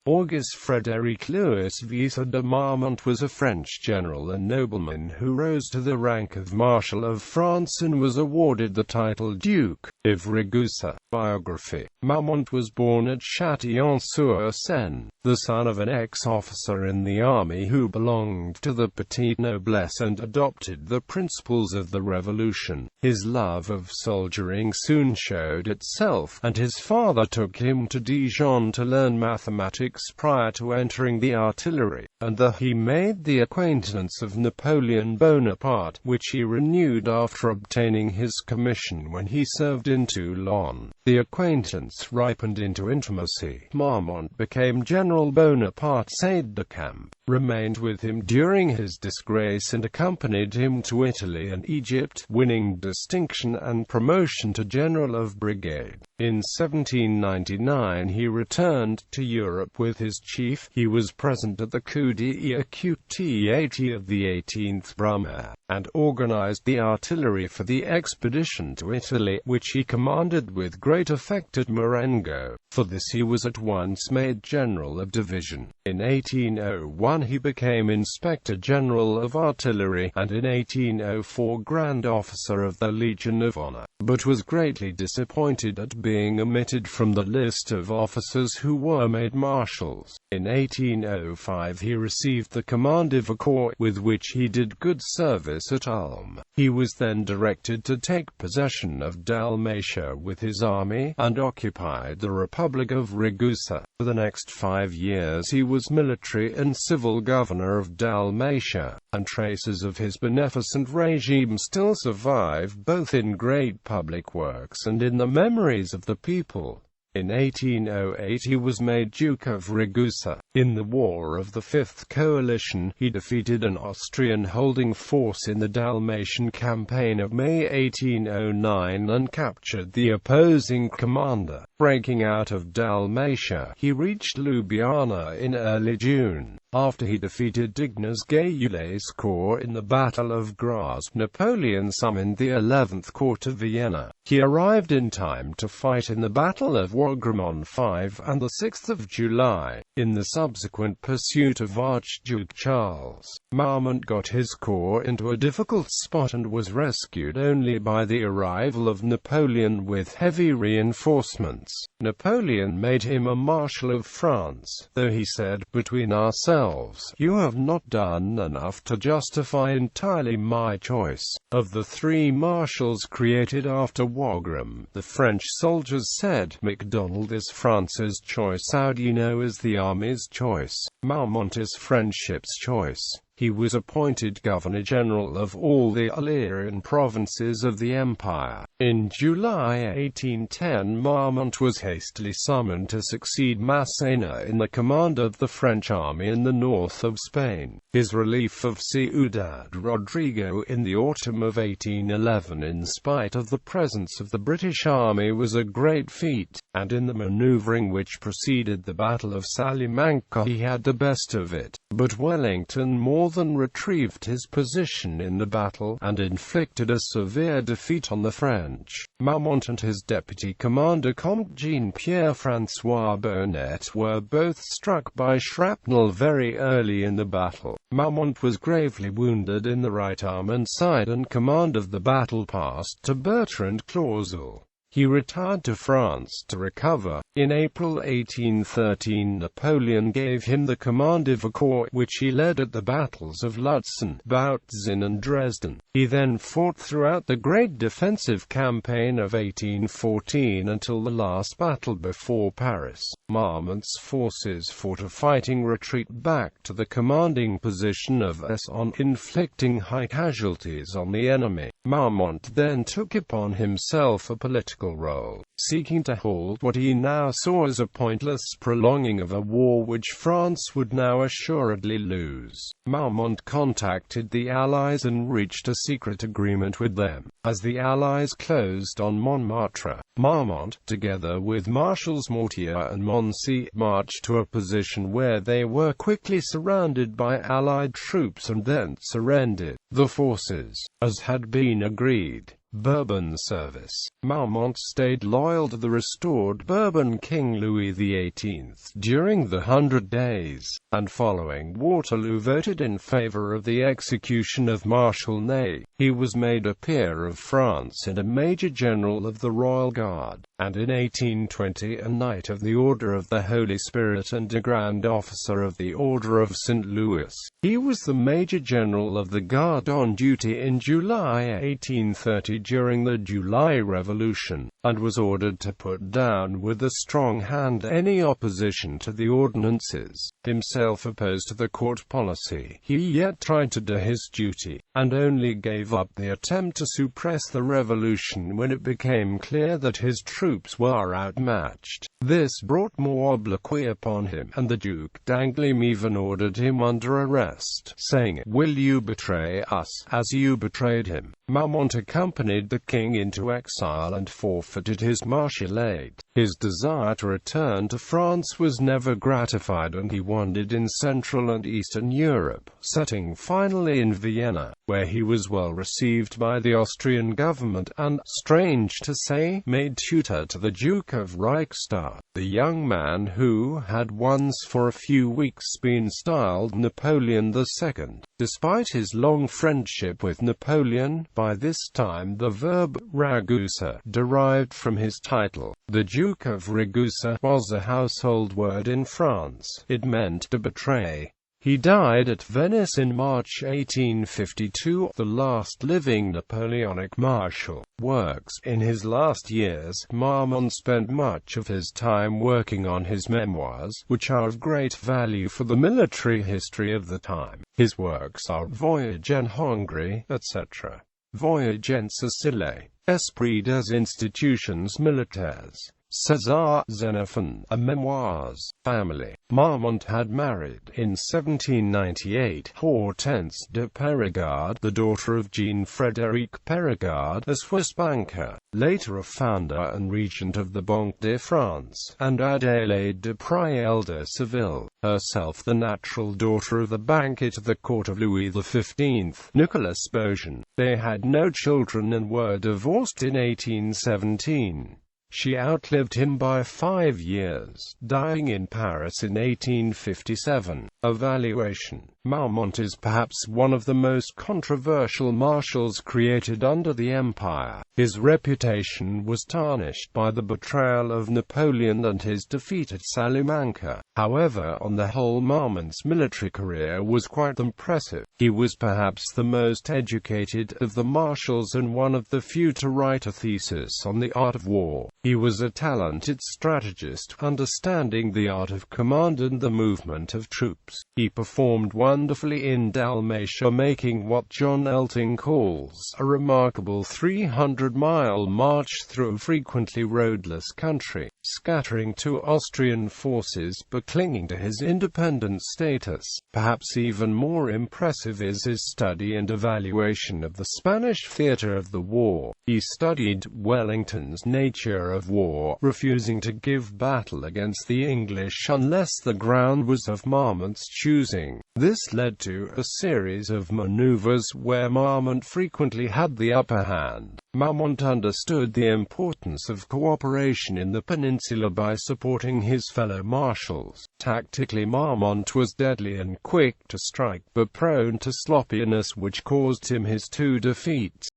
Auguste Frédéric Louis Viesse de Marmont was a French general and nobleman who rose to the rank of Marshal of France and was awarded the title Duke of Ragusa. Biography. Marmont was born at Châtillon-sur-Seine, the son of an ex-officer in the army who belonged to the petite noblesse and adopted the principles of the Revolution. His love of soldiering soon showed itself, and his father took him to Dijon to learn mathematics prior to entering the artillery, and he made the acquaintance of Napoleon Bonaparte, which he renewed after obtaining his commission when he served in Toulon. The acquaintance ripened into intimacy. Marmont became General Bonaparte's aide-de-camp, remained with him during his disgrace and accompanied him to Italy and Egypt, winning distinction and promotion to General of Brigade. In 1799 he returned to Europe with his chief. He was present at the coup d'état of the 18th Brumaire, and organized the artillery for the expedition to Italy, which he commanded with great effect at Marengo. For this he was at once made General of Division. In 1801 he became Inspector General of Artillery, and in 1804 Grand Officer of the Legion of Honor, but was greatly disappointed at being omitted from the list of officers who were made marshals. In 1805 he received the command of a corps, with which he did good service at Ulm. He was then directed to take possession of Dalmatia with his army, and occupied the Republic of Ragusa. For the next 5 years he was military and civil governor of Dalmatia, and traces of his beneficent regime still survive both in great public works and in the memories of the people. In 1808 he was made Duke of Ragusa. In the War of the Fifth Coalition, he defeated an Austrian holding force in the Dalmatian campaign of May 1809 and captured the opposing commander. Breaking out of Dalmatia, he reached Ljubljana in early June. After he defeated Dignas Gayule's corps in the Battle of Graz, Napoleon summoned the 11th Corps to Vienna. He arrived in time to fight in the Battle of Wagram on 5 and 6 July. In the subsequent pursuit of Archduke Charles, Marmont got his corps into a difficult spot and was rescued only by the arrival of Napoleon with heavy reinforcements. Napoleon made him a Marshal of France, though he said, "Between ourselves, you have not done enough to justify entirely my choice." Of the 3 marshals created after Wagram, the French soldiers said, "MacDonald is France's choice, Oudinot is the army's choice, Marmont is friendship's choice." He was appointed Governor-General of all the Illyrian provinces of the empire. In July 1810 Marmont was hastily summoned to succeed Massena in the command of the French army in the north of Spain. His relief of Ciudad Rodrigo in the autumn of 1811 in spite of the presence of the British army was a great feat, and in the manoeuvring which preceded the Battle of Salamanca he had the best of it. But Wellington more than retrieved his position in the battle, and inflicted a severe defeat on the French. Marmont and his deputy commander Comte Jean-Pierre François Bonnet were both struck by shrapnel very early in the battle. Marmont was gravely wounded in the right arm and side, and command of the battle passed to Bertrand Clausel. He retired to France to recover. In April 1813 Napoleon gave him the command of a corps, which he led at the battles of Lutzen, Bautzen and Dresden. He then fought throughout the great defensive campaign of 1814 until the last battle before Paris. Marmont's forces fought a fighting retreat back to the commanding position of Esson, inflicting high casualties on the enemy. Marmont then took upon himself a political role, seeking to halt what he now saw as a pointless prolonging of a war which France would now assuredly lose. Marmont contacted the Allies and reached a secret agreement with them. As the Allies closed on Montmartre, Marmont, together with Marshals Mortier and Moncey, marched to a position where they were quickly surrounded by Allied troops and then surrendered. The forces, as had been agreed, Bourbon service. Marmont stayed loyal to the restored Bourbon King Louis XVIII during the 100 Days, and following Waterloo voted in favour of the execution of Marshal Ney. He was made a peer of France and a Major General of the Royal Guard, and in 1820 a Knight of the Order of the Holy Spirit and a Grand Officer of the Order of St. Louis. He was the Major General of the Guard on duty in July 1830 during the July Revolution, and was ordered to put down with a strong hand any opposition to the ordinances. Himself opposed to the court policy, he yet tried to do his duty, and only gave up the attempt to suppress the revolution when it became clear that his troops were outmatched. This brought more obloquy upon him, and the Duke d'Angoulême even ordered him under arrest, saying, "Will you betray us, as you betrayed him?" Marmont accompanied the king into exile and forfeited his marshallate. His desire to return to France was never gratified, and he wandered in Central and Eastern Europe, settling finally in Vienna, where he was well received by the Austrian government and, strange to say, made tutor to the Duke of Ragusa, the young man who had once for a few weeks been styled Napoleon II. Despite his long friendship with Napoleon, by this time the verb Ragusa, derived from his title, the Duke of Ragusa, was a household word in France. It meant to betray. He died at Venice in March 1852, the last living Napoleonic marshal. Works. In his last years, Marmont spent much of his time working on his memoirs, which are of great value for the military history of the time. His works are Voyage en Hongrie, etc. Voyage en Sicile, Esprit des institutions militaires, César Xenophon, a Memoirs. Family. Marmont had married, in 1798, Hortense de Périgord, the daughter of Jean-Frédéric Périgord, a Swiss banker, later a founder and regent of the Banque de France, and Adélaïde de Priel de Seville, herself the natural daughter of the banker to the court of Louis XV, Nicolas Beaujon. They had no children and were divorced in 1817. She outlived him by 5 years, dying in Paris in 1857. Evaluation. Marmont is perhaps one of the most controversial marshals created under the Empire. His reputation was tarnished by the betrayal of Napoleon and his defeat at Salamanca. However, on the whole, Marmont's military career was quite impressive. He was perhaps the most educated of the marshals and one of the few to write a thesis on the art of war. He was a talented strategist, understanding the art of command and the movement of troops. He performed wonderfully in Dalmatia, making what John Elting calls a remarkable 300-mile march through a frequently roadless country, scattering two Austrian forces but clinging to his independent status. Perhaps even more impressive is his study and evaluation of the Spanish theatre of the war. He studied Wellington's nature of war, refusing to give battle against the English unless the ground was of Marmont's choosing. This led to a series of maneuvers where Marmont frequently had the upper hand. Marmont understood the importance of cooperation in the peninsula by supporting his fellow marshals. Tactically, Marmont was deadly and quick to strike, but prone to sloppiness, which caused him his 2 defeats.